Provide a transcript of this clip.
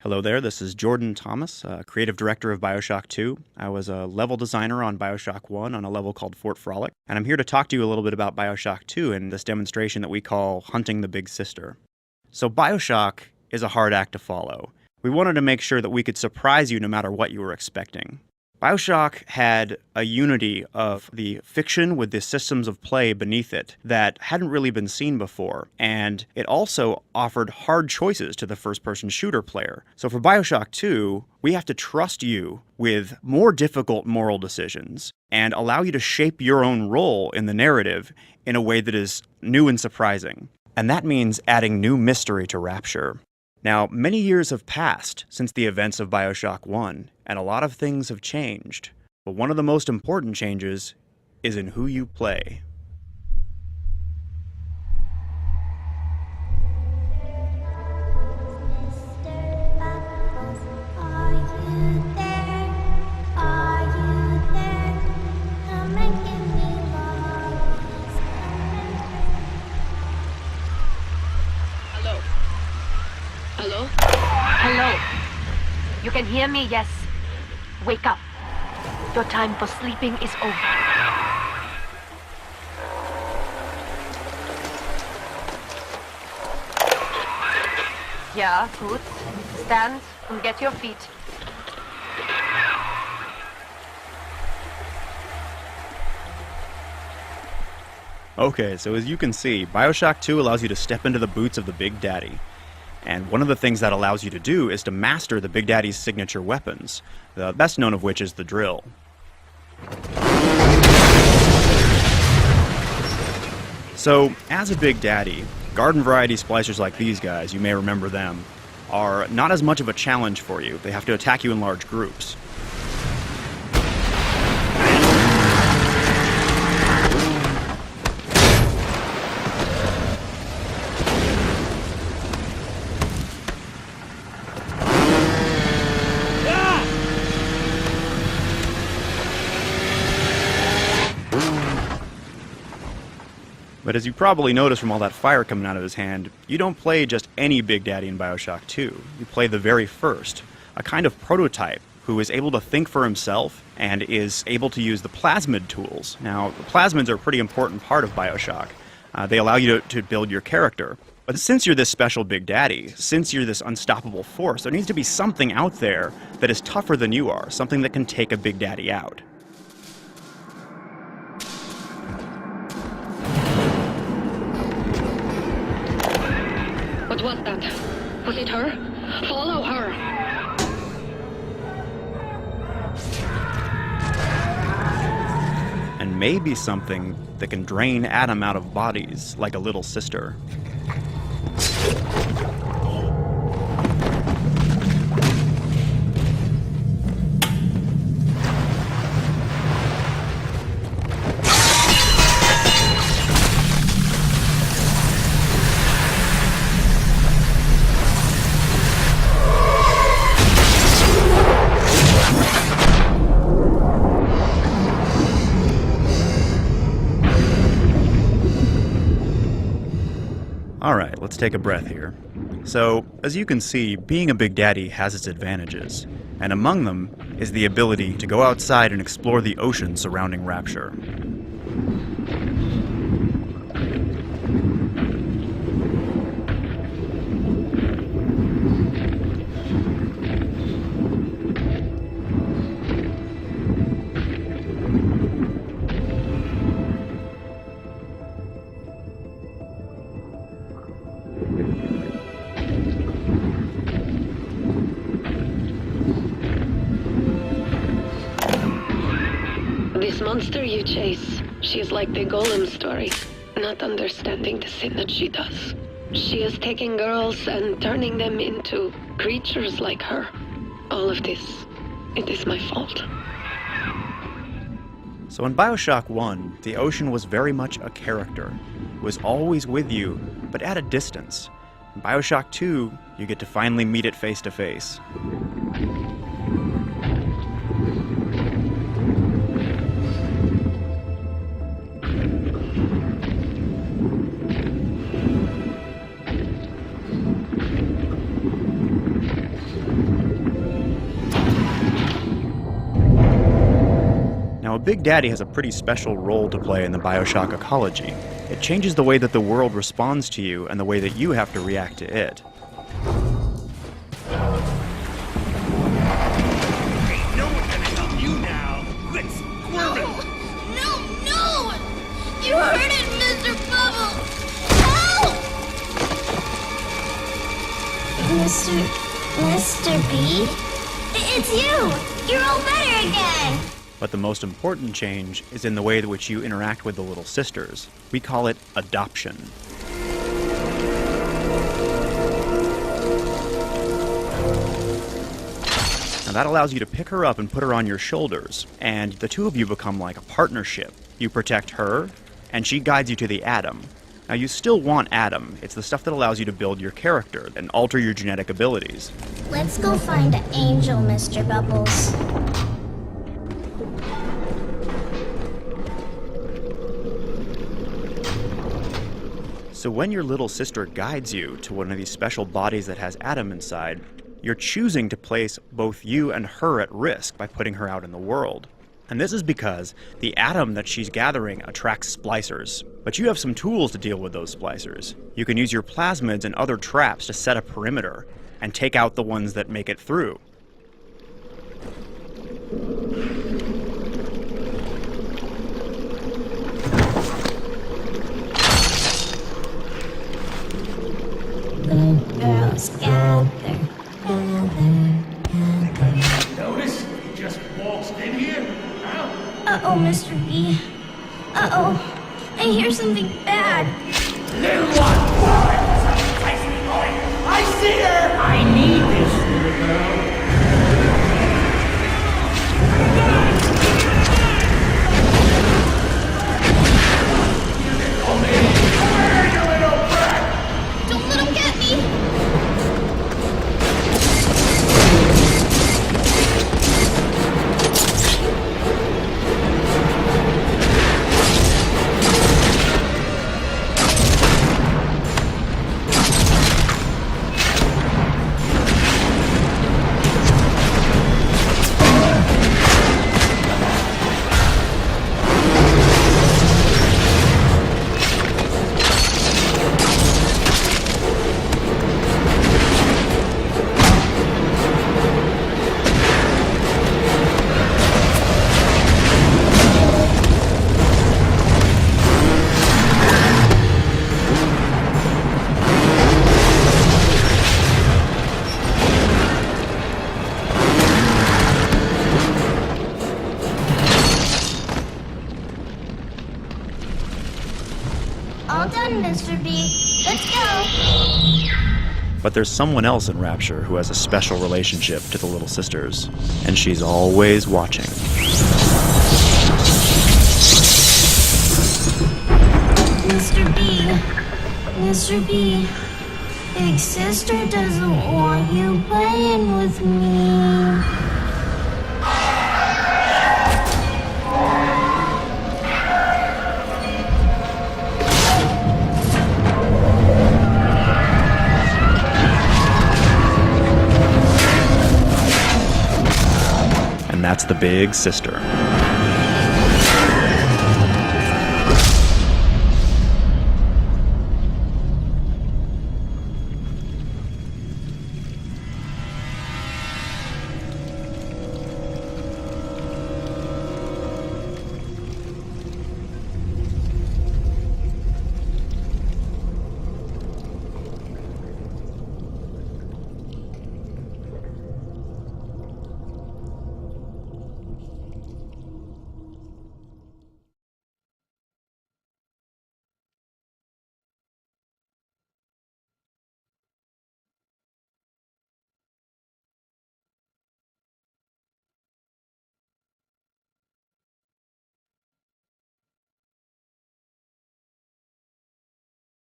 Hello there, this is Jordan Thomas, creative director of bioshock 2. I was a level designer on bioshock 1 on a level called Fort Frolic, and I'm here to talk to you a little bit about bioshock 2 and this demonstration that we call Hunting the Big Sister. So bioshock is a hard act to follow. We wanted to make sure that we could surprise you no matter what you were expecting. BioShock had a unity of the fiction with the systems of play beneath it that hadn't really been seen before, and it also offered hard choices to the first-person shooter player. So for BioShock 2, we have to trust you with more difficult moral decisions and allow you to shape your own role in the narrative in a way that is new and surprising. And that means adding new mystery to Rapture. Now, many years have passed since the events of BioShock 1, and a lot of things have changed. But one of the most important changes is in who you play. Hello? Hello? You can hear me, yes? Wake up. Your time for sleeping is over. Yeah, good. Stand and get your feet. Okay, so as you can see, BioShock 2 allows you to step into the boots of the Big Daddy. And one of the things that allows you to do is to master the Big Daddy's signature weapons, the best known of which is the drill. So, as a Big Daddy, garden variety splicers like these guys, you may remember them, are not as much of a challenge for you. They have to attack you in large groups. But as you probably noticed from all that fire coming out of his hand, you don't play just any Big Daddy in BioShock 2. You play the very first, a kind of prototype who is able to think for himself and is able to use the plasmid tools. Now, the plasmids are a pretty important part of BioShock. They allow you to build your character. But since you're this special Big Daddy, since you're this unstoppable force, there needs to be something out there that is tougher than you are, something that can take a Big Daddy out. What was that? Was it her? Follow her! And maybe something that can drain Adam out of bodies like a little sister. Alright, let's take a breath here. So, as you can see, being a Big Daddy has its advantages, and among them is the ability to go outside and explore the ocean surrounding Rapture. This monster you chase, she is like the Golem story, not understanding the sin that she does. She is taking girls and turning them into creatures like her. All of this, it is my fault. So in BioShock 1, the ocean was very much a character. It was always with you, but at a distance. In BioShock 2, you get to finally meet it face to face. Now, a Big Daddy has a pretty special role to play in the bioshock ecology. It changes the way that the world responds to you and the way that you have to react to it. Ain't no one gonna help you now. Quit squirming. No! You heard it, Mr. Bubble! Help! Mr. B? It's you! You're all better again! But the most important change is in the way in which you interact with the little sisters. We call it adoption. Now that allows you to pick her up and put her on your shoulders, and the two of you become like a partnership. You protect her, and she guides you to the atom. Now you still want Adam. It's the stuff that allows you to build your character and alter your genetic abilities. Let's go find Angel, Mr. Bubbles. So when your little sister guides you to one of these special bodies that has Adam inside, you're choosing to place both you and her at risk by putting her out in the world. And this is because the atom that she's gathering attracts splicers. But you have some tools to deal with those splicers. You can use your plasmids and other traps to set a perimeter and take out the ones that make it through. Girls gather. Notice you just waltzed in here? Huh? Uh-oh, Mr. B. Uh-oh. I hear something bad. Little one! I see her! I need this little girl. Don't let him get me! All done, Mr. B. Let's go! But there's someone else in Rapture who has a special relationship to the little sisters, and she's always watching. Mr. B. Mr. B. Big sister doesn't want you playing with me. And that's the big sister.